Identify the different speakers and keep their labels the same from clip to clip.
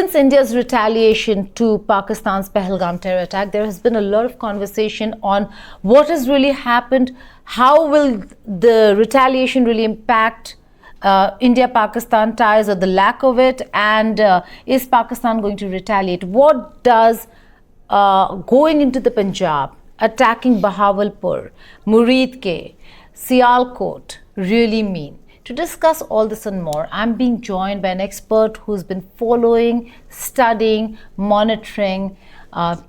Speaker 1: Since India's retaliation to Pakistan's Pahalgam terror attack, there has been a lot of conversation on what has really happened, how will the retaliation really impact India-Pakistan ties or the lack of it, and is Pakistan going to retaliate? What does going into the Punjab, attacking Bahawalpur, Muridke, Sialkot really mean? To discuss all this and more, I'm being joined by an expert who's been following, studying, monitoring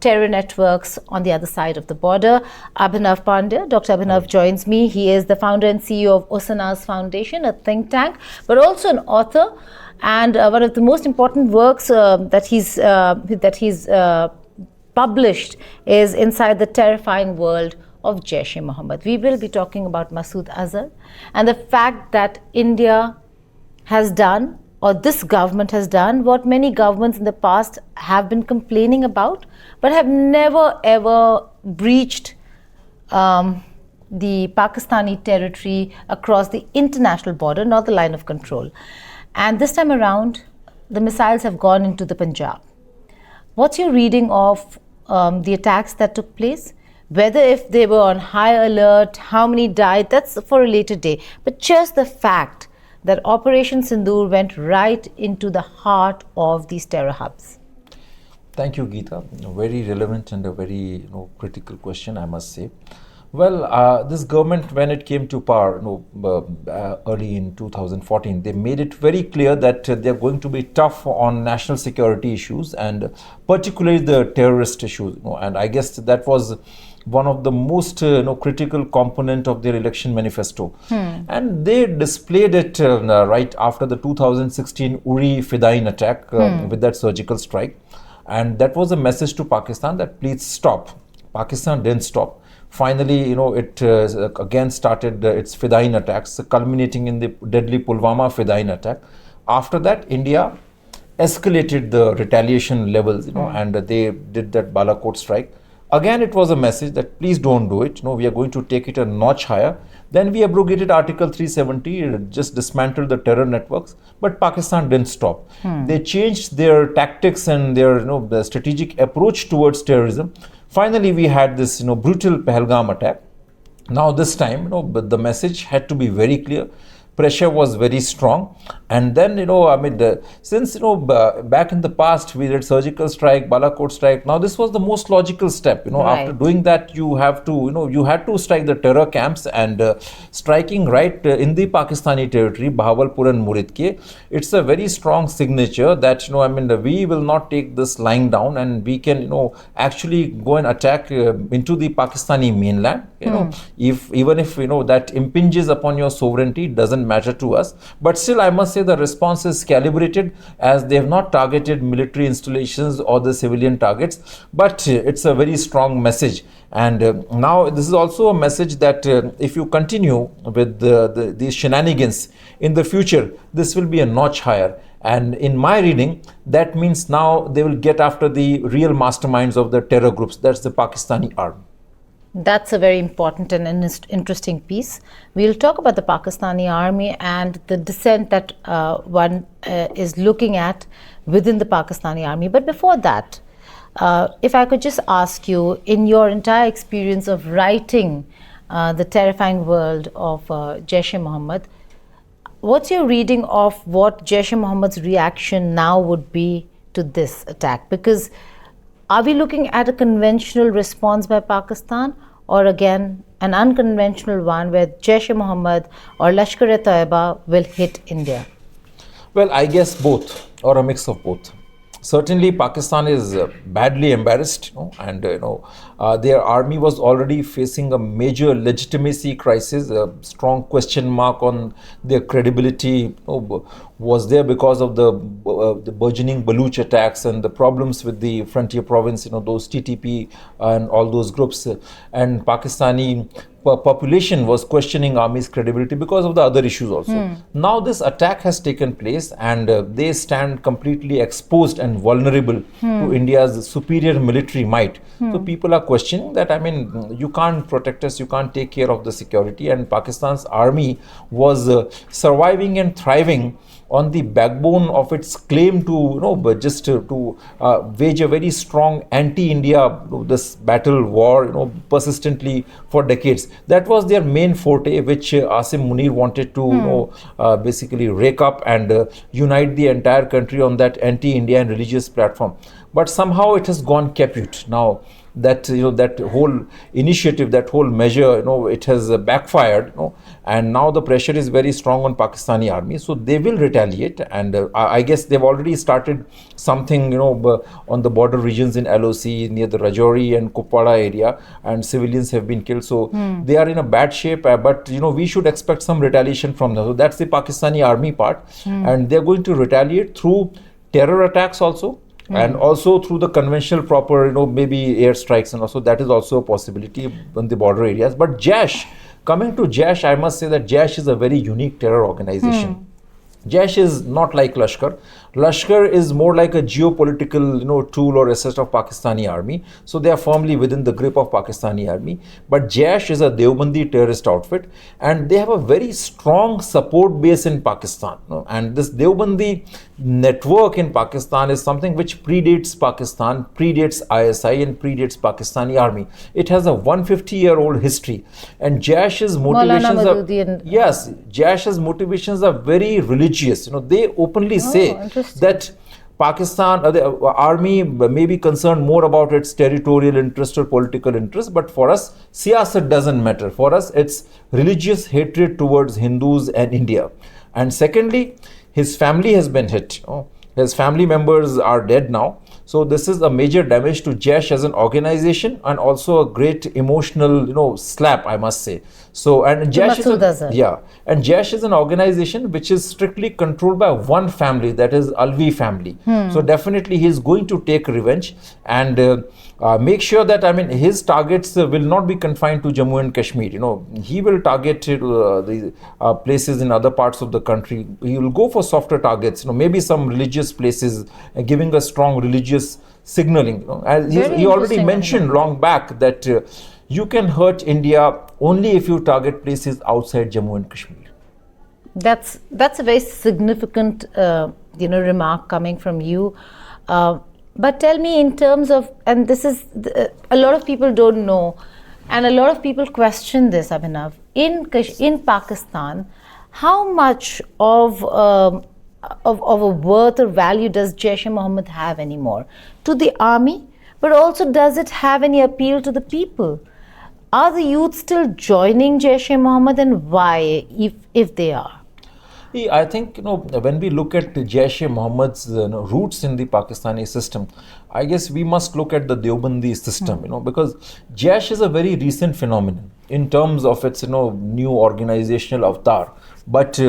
Speaker 1: terror networks on the other side of the border. Abhinav Pandya. Dr. Abhinav joins me. He is the founder and CEO of Usanas Foundation, a think tank, but also an author. And one of the most important works that he's published is Inside the Terrifying World of Jaish-e-Mohammed. We will be talking about Masood Azhar and the fact that India has done, or this government has done, what many governments in the past have been complaining about, but have never ever breached the Pakistani territory across the international border, not the line of control. And this time around, the missiles have gone into the Punjab. What's your reading of the attacks that took place? Whether if they were on high alert, how many died, that's for a later day. But just the fact that Operation Sindoor went right into the heart of these terror hubs.
Speaker 2: Thank you, Geeta. A very relevant and a very critical question, I must say. Well, this government, when it came to power, early in 2014, they made it very clear that they're going to be tough on national security issues and particularly the terrorist issues. And I guess that was one of the most critical component of their election manifesto. And they displayed it right after the 2016 Uri Fidain attack with that surgical strike. And that was a message to Pakistan that please stop. Pakistan didn't stop. Finally, it again started its Fidain attacks, culminating in the deadly Pulwama Fidain attack. After that, India escalated the retaliation levels, and they did that Balakot strike. Again, it was a message that please don't do it. We are going to take it a notch higher. Then we abrogated Article 370, just dismantled the terror networks. But Pakistan didn't stop. They changed their tactics and their the strategic approach towards terrorism. Finally, we had this brutal Pahalgam attack. Now this time, the message had to be very clear. Pressure was very strong, and then since back in the past we did surgical strike, Balakot strike. Now this was the most logical step.
Speaker 1: Right.
Speaker 2: After doing that, you have to you had to strike the terror camps, and striking right in the Pakistani territory, Bahawalpur and Muridke. It's a very strong signature that we will not take this lying down, and we can actually go and attack into the Pakistani mainland. Even if that impinges upon your sovereignty, it doesn't matter to us. But still, I must say the response is calibrated, as they have not targeted military installations or the civilian targets, but it's a very strong message. And now this is also a message that if you continue with these shenanigans in the future, this will be a notch higher. And in my reading, that means now they will get after the real masterminds of the terror groups. That's the Pakistani army.
Speaker 1: That's a very important and interesting piece. We'll talk about the Pakistani army and the dissent that one is looking at within the Pakistani army. But before that, if I could just ask you, in your entire experience of writing the terrifying world of Jaish-e-Mohammed, what's your reading of what Jaish-e-Mohammed's reaction now would be to this attack? Because are we looking at a conventional response by Pakistan, or again an unconventional one where Jaish-e-Mohammed or Lashkar-e-Taiba will hit India?
Speaker 2: Well, I guess both, or a mix of both. Certainly, Pakistan is badly embarrassed, and their army was already facing a major legitimacy crisis. A strong question mark on their credibility was there because of the burgeoning Baluch attacks and the problems with the frontier province, those TTP and all those groups. And Pakistani population was questioning army's credibility because of the other issues also. Now this attack has taken place, and they stand completely exposed and vulnerable to India's superior military might. So people are questioning that, you can't protect us, you can't take care of the security. And Pakistan's army was surviving and thriving on the backbone of its claim to, but just to wage a very strong anti-India, this battle war, persistently for decades. That was their main forte, which Asim Munir wanted to, basically rake up and unite the entire country on that anti-India and religious platform. But somehow it has gone kaput. Now that that whole initiative, that whole measure, it has backfired, and now the pressure is very strong on Pakistani army, so they will retaliate. And I guess they've already started something, on the border regions in LOC near the Rajouri and Kupwara area, and civilians have been killed, so they are in a bad shape. But we should expect some retaliation from them. So that's the Pakistani army part, and they're going to retaliate through terror attacks also, and also through the conventional proper, maybe airstrikes, and also that is also a possibility in the border areas. But Jaish, coming to Jaish, I must say that Jaish is a very unique terror organization. Jaish is not like Lashkar. Lashkar is more like a geopolitical, tool or asset of Pakistani army. So they are firmly within the grip of Pakistani army. But Jaish is a Deobandi terrorist outfit, and they have a very strong support base in Pakistan. And this Deobandi network in Pakistan is something which predates Pakistan, predates ISI, and predates Pakistani army. It has a 150-year-old history, and Jaish's motivations are Jaish's motivations are very religious. They openly say that Pakistan, the army may be concerned more about its territorial interest or political interest, but for us, siyasat doesn't matter. For us, it's religious hatred towards Hindus and India. And secondly, his family has been hit. His family members are dead now. So this is a major damage to Jaish as an organization, and also a great emotional, slap, I must say. So, and Jaish and Jaish is an organization which is strictly controlled by one family, that is Alvi family. So definitely he is going to take revenge and make sure that, his targets will not be confined to Jammu and Kashmir. He will target the places in other parts of the country. He will go for softer targets, maybe some religious places, giving a strong religious signaling. As he already mentioned long back that you can hurt India only if you target places outside Jammu and Kashmir.
Speaker 1: That's a very significant remark coming from you. But tell me, in terms of, and this is a lot of people don't know, and a lot of people question this, Abhinav, in Pakistan, how much of a worth or value does Jaish-e-Mohammed have anymore to the army, but also does it have any appeal to the people? Are the youth still joining Jaish-e-Mohammed, and why, if they are?
Speaker 2: I think, when we look at Jaish-e-Mohammed's roots in the Pakistani system, I guess we must look at the Deobandi system, because Jaish is a very recent phenomenon in terms of its, new organizational avatar. But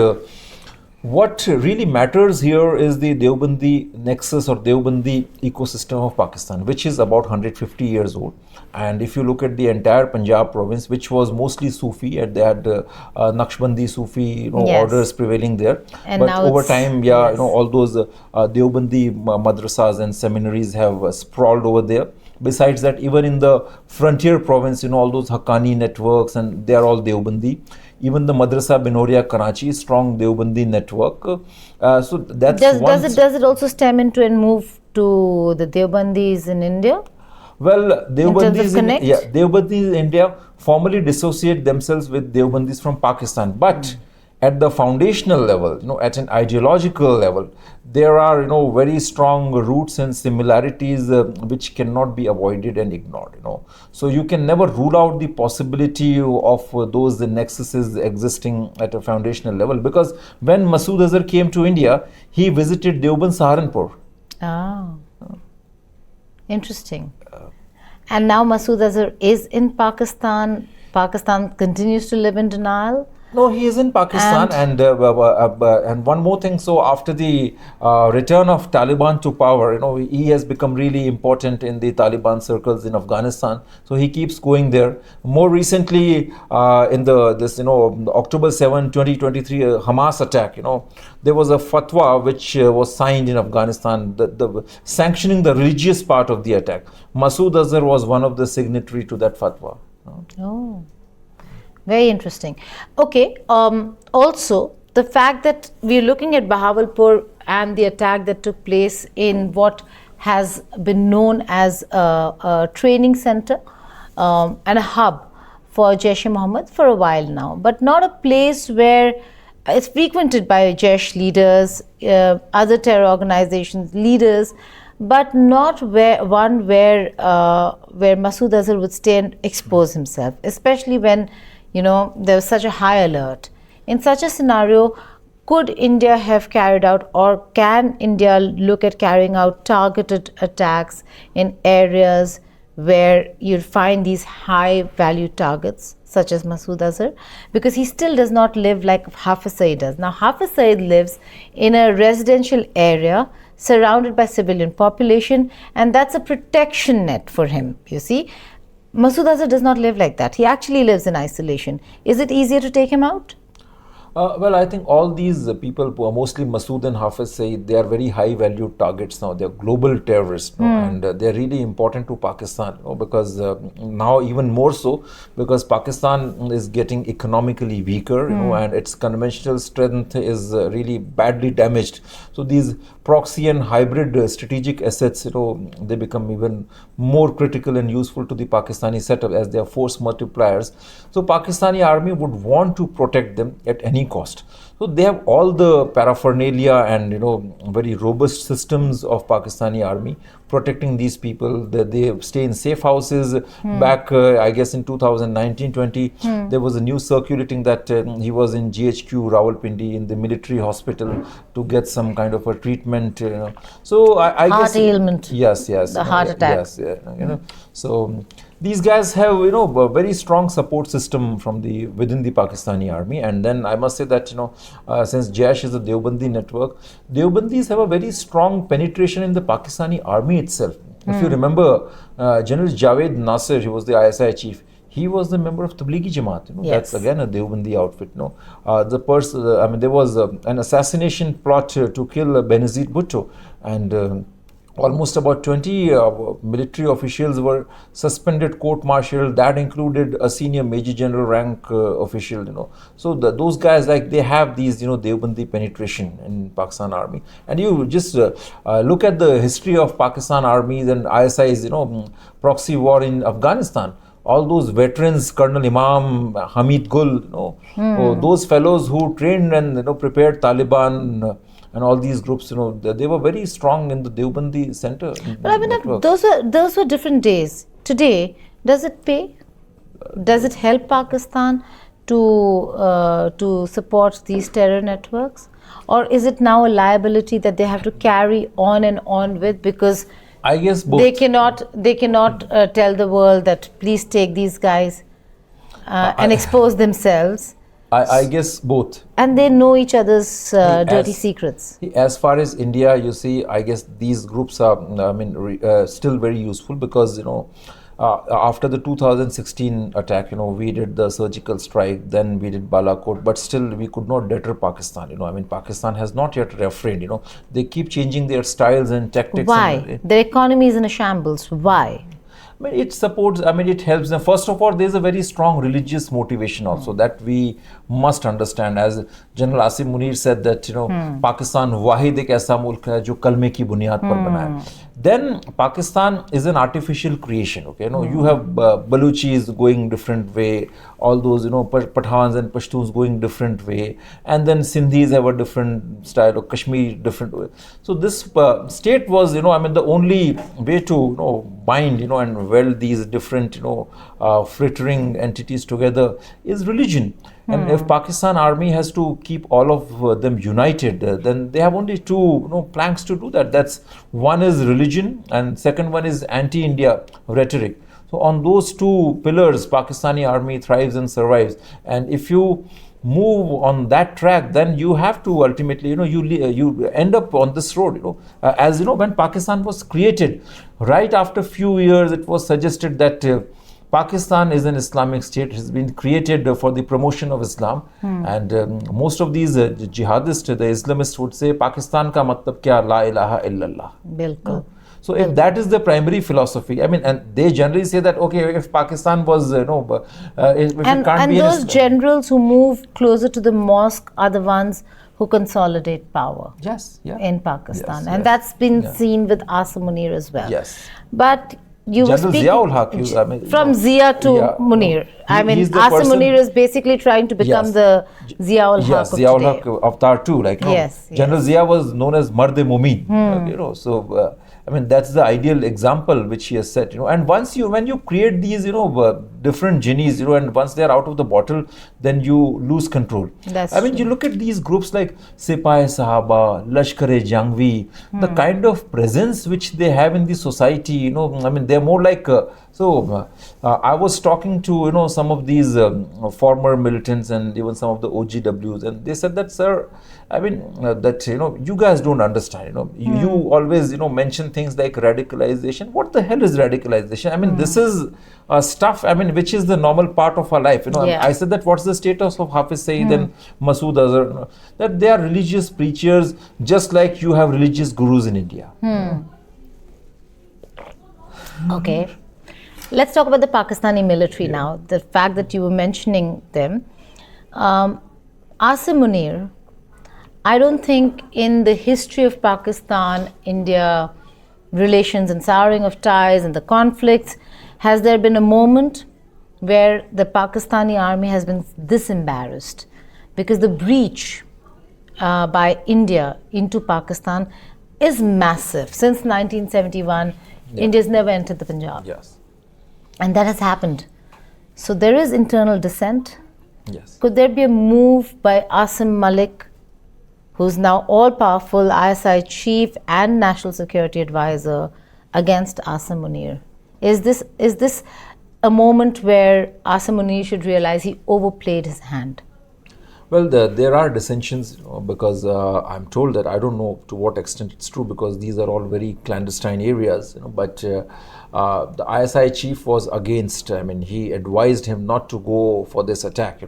Speaker 2: what really matters here is the Deobandi nexus or Deobandi ecosystem of Pakistan, which is about 150 years old. And if you look at the entire Punjab province, which was mostly Sufi, and they had Naqshbandi Sufi orders prevailing there.
Speaker 1: And
Speaker 2: but over time, all those Deobandi madrasas and seminaries have sprawled over there. Besides that, even in the frontier province, all those Haqqani networks, and they are all Deobandi. Even the Madrasa Binoria Karachi, strong Deobandi network. So that's
Speaker 1: does it also stem into and move to the Deobandis in India?
Speaker 2: Well, Deobandis in India formally dissociate themselves with Deobandis from Pakistan, but at the foundational level, at an ideological level, there are, very strong roots and similarities which cannot be avoided and ignored, So you can never rule out the possibility of those nexuses existing at a foundational level, because when Masood Azhar came to India, he visited Deoband Saharanpur.
Speaker 1: Interesting. And now Masood Azhar is in Pakistan. Pakistan continues to live in denial.
Speaker 2: No, he is in Pakistan, and one more thing. So after the return of Taliban to power, he has become really important in the Taliban circles in Afghanistan. So he keeps going there. More recently, in this October 7, 2023 Hamas attack, there was a fatwa which was signed in Afghanistan, the sanctioning the religious part of the attack. Masood Azhar was one of the signatory to that fatwa.
Speaker 1: Oh. Very interesting. Okay. Also, the fact that we're looking at Bahawalpur and the attack that took place in what has been known as a training center and a hub for Jaish-e-Mohammed for a while now, but not a place where it's frequented by Jaish leaders, other terror organizations leaders, but not one where Masood Azhar would stay and expose himself, especially when there was such a high alert. In such a scenario, could India have carried out, or can India look at carrying out targeted attacks in areas where you'd find these high value targets such as Masood Azhar? Because he still does not live like Hafiz Saeed does. Now Hafiz Saeed lives in a residential area surrounded by civilian population, and that's a protection net for him, you see. Masood Azhar does not live like that. He actually lives in isolation. Is it easier to take him out?
Speaker 2: Well, I think all these people, mostly Masood and Hafiz Saeed, they are very high value targets now. They are global terrorists, and they are really important to Pakistan, because now even more so, because Pakistan is getting economically weaker, and its conventional strength is really badly damaged. So these proxy and hybrid strategic assets, they become even more critical and useful to the Pakistani setup as they are force multipliers. So Pakistani army would want to protect them at any cost. So they have all the paraphernalia and very robust systems of Pakistani army protecting these people. They stay in safe houses. Back I guess in 2019-20 there was a news circulating that he was in GHQ Rawalpindi in the military hospital to get some kind of a treatment. So I
Speaker 1: heart
Speaker 2: guess
Speaker 1: ailment.
Speaker 2: Yes,
Speaker 1: the heart attack.
Speaker 2: Yes, so these guys have a very strong support system from within the Pakistani army. And then I must say that since Jaish is a Deobandi network, Deobandis have a very strong penetration in the Pakistani army itself. If you remember, General Javed Nasir, he was the ISI chief. He was the member of Tablighi Jamaat.
Speaker 1: Yes.
Speaker 2: That's again a Deobandi outfit. There was an assassination plot to kill Benazir Bhutto, and almost about 20 military officials were suspended, court-martialed. That included a senior major general rank official. So those guys, they have these Deobandi penetration in Pakistan army. And you just look at the history of Pakistan armies and ISI's proxy war in Afghanistan. All those veterans, Colonel Imam, Hamid Gul, those fellows who trained and prepared Taliban and all these groups, they were very strong in the Deobandi center.
Speaker 1: But I mean, those were different days. Today, does it pay? Does it help Pakistan to support these terror networks, or is it now a liability that they have to carry on and on with, because
Speaker 2: I guess both.
Speaker 1: They cannot tell the world that please take these guys and expose themselves.
Speaker 2: I guess both.
Speaker 1: And they know each other's dirty secrets.
Speaker 2: As far as India, you see, I guess these groups are, still very useful, because, after the 2016 attack, we did the surgical strike, then we did Balakot, but still we could not deter Pakistan. Pakistan has not yet refrained. They keep changing their styles and tactics.
Speaker 1: Why? Their economy is in a shambles. Why?
Speaker 2: It supports, it helps them. First of all, there's a very strong religious motivation also that we must understand. As General Asim Munir said that, Pakistan wahid ek aisa mulk hai jo kalme ki bunyad par bana hai. Then Pakistan is an artificial creation. Okay, you have Baluchis going different way, all those Pathans and Pashtuns going different way, and then Sindhis have a different style, or Kashmir different way. So this state was, the only way to bind, and weld these different, frittering entities together is religion. And if Pakistan army has to keep all of them united, then they have only two planks to do that. That's one is religion, and second one is anti-India rhetoric. So on those two pillars, Pakistani army thrives and survives. And if you move on that track, then you have to ultimately, you end up on this road. As when Pakistan was created, right after few years, it was suggested that Pakistan is an Islamic state. It has been created for the promotion of Islam, and most of these jihadists, the Islamists, would say Pakistan ka matlab kya, la ilaha illallah.
Speaker 1: Bilkul.
Speaker 2: So if that is the primary philosophy, I mean, and they generally say that, okay, if Pakistan was, if it can't
Speaker 1: And
Speaker 2: be in
Speaker 1: those generals who move closer to the mosque are the ones who consolidate power in Pakistan. And that's been seen with Asim Munir as well.
Speaker 2: Yes.
Speaker 1: But you were
Speaker 2: General
Speaker 1: speaking
Speaker 2: Ziaul Haq,
Speaker 1: from Zia to Munir. I mean, Asim Munir is basically trying to become the Ziaul Haq
Speaker 2: yes,
Speaker 1: of
Speaker 2: Ziaul
Speaker 1: today.
Speaker 2: Haq avatar too. Like, General Zia was known as Mard-e-Mumin. So I mean, that's the ideal example which he has set. And when you create these, different genies, and once they are out of the bottle, then you lose control. I mean, you look at these groups like Sipahi Sahaba, Lashkar-e-Jangvi, the kind of presence which they have in the society. I mean, they're more like. I was talking to some of these former militants and even some of the OGWs, and they said that, sir, I mean that you guys don't understand. You always mention things like radicalization. What the hell is radicalization? I mean, this is stuff. I mean, which is the normal part of our life. I said that what's the status of Hafiz Saeed and Masood Azhar? That they are religious preachers, just like you have religious gurus in India.
Speaker 1: Okay. Let's talk about the Pakistani military now. The fact that you were mentioning them. Asim Munir, I don't think in the history of Pakistan-India relations and souring of ties and the conflicts, has there been a moment where the Pakistani army has been this embarrassed? Because the breach by India into Pakistan is massive. Since 1971, India's never entered the Punjab.
Speaker 2: Yes.
Speaker 1: And that has happened. So there is internal dissent.
Speaker 2: Yes.
Speaker 1: Could there be a move by Asim Malik, who's now all-powerful ISI chief and national security advisor, against Asim Munir? Is this a moment where Asim Munir should realize he overplayed his hand?
Speaker 2: Well, there are dissensions because I'm told that, I don't know to what extent it's true, because these are all very clandestine areas. But the ISI chief was against. I mean, he advised him not to go for this attack.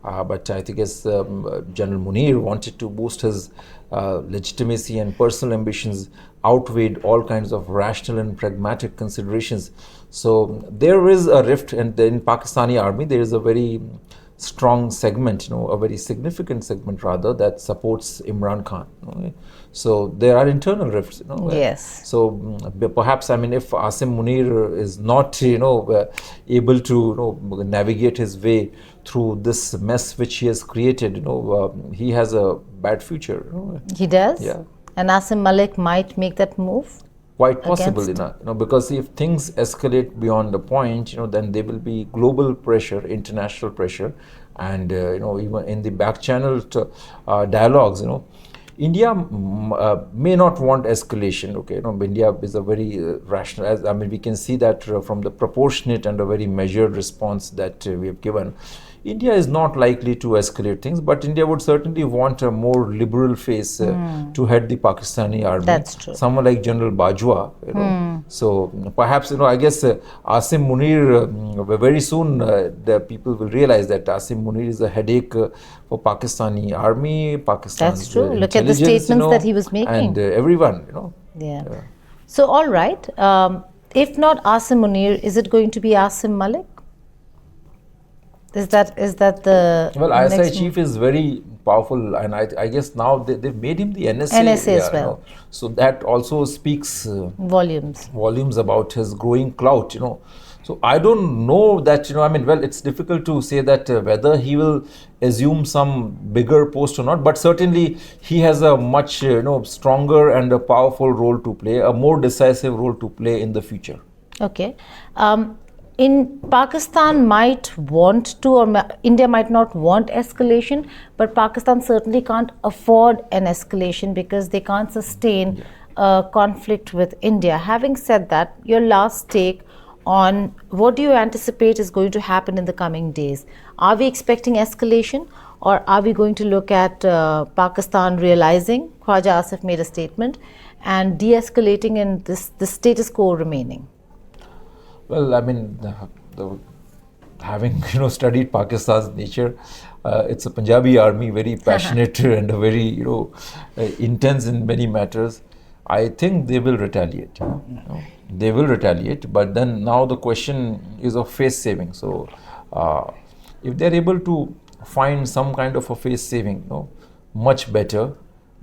Speaker 2: But I think as General Munir wanted to boost his legitimacy and personal ambitions outweighed all kinds of rational and pragmatic considerations. So there is a rift, and in Pakistani army there is a very strong segment, a very significant segment rather, that supports Imran Khan. So there are internal rifts.
Speaker 1: Yes.
Speaker 2: So perhaps, I mean, if Asim Munir is not, able to navigate his way through this mess which he has created, he has a bad future.
Speaker 1: He does.
Speaker 2: Yeah.
Speaker 1: And Asim Malik might make that move.
Speaker 2: Quite possible, because if things escalate beyond a point, then there will be global pressure, international pressure, and even in the back channel dialogues, India may not want escalation. Okay, India is a very rational. I mean, we can see that from the proportionate and a very measured response that we have given. India is not likely to escalate things, but India would certainly want a more liberal face to head the Pakistani army.
Speaker 1: That's true. Someone
Speaker 2: like General Bajwa. So perhaps, I guess Asim Munir, very soon the people will realize that Asim Munir is a headache for Pakistani army, Pakistan's
Speaker 1: That's true. Look at the statements that he was making.
Speaker 2: And everyone,
Speaker 1: Yeah. So, all right. If not Asim Munir, is it going to be Asim Malik? Is that the
Speaker 2: ISI chief is very powerful, and I guess now they've made him the NSA.
Speaker 1: NSA as well.
Speaker 2: So that also speaks volumes about his growing clout. So I don't know that, I mean, well, it's difficult to say that whether he will assume some bigger post or not, but certainly he has a much stronger and a powerful role to play, a more decisive role to play in the future.
Speaker 1: Okay. In Pakistan might want to, or India might not want escalation, but Pakistan certainly can't afford an escalation because they can't sustain a conflict with India. Having said that, your last take on what do you anticipate is going to happen in the coming days? Are we expecting escalation, or are we going to look at Pakistan realizing, Khwaja Asif made a statement, and de-escalating and the status quo remaining?
Speaker 2: Well, I mean, having studied Pakistan's nature, it's a Punjabi army, very passionate and very intense in many matters. I think they will retaliate. They will retaliate, but then now the question is of face saving. So if they're able to find some kind of a face saving, much better.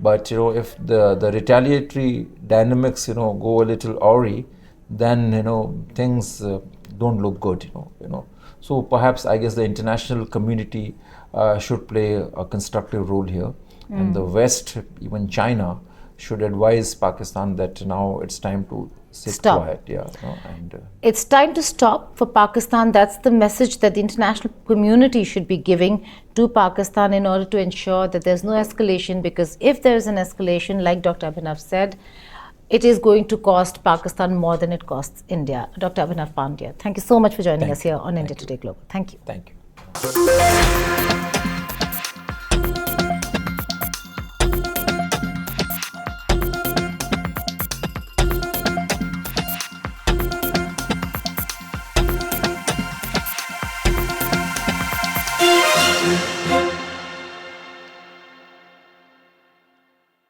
Speaker 2: But if the retaliatory dynamics go a little awry, then things don't look good. So perhaps I guess the international community should play a constructive role here, and the West, even China, should advise Pakistan that now it's time to sit quiet.
Speaker 1: It's time to stop for Pakistan. That's the message that the international community should be giving to Pakistan in order to ensure that there's no escalation, because if there's an escalation, like Dr. Abhinav said, it is going to cost Pakistan more than it costs India. Dr. Abhinav Pandya, thank you so much for joining us here on India Today Global. Thank you.
Speaker 2: Thank you.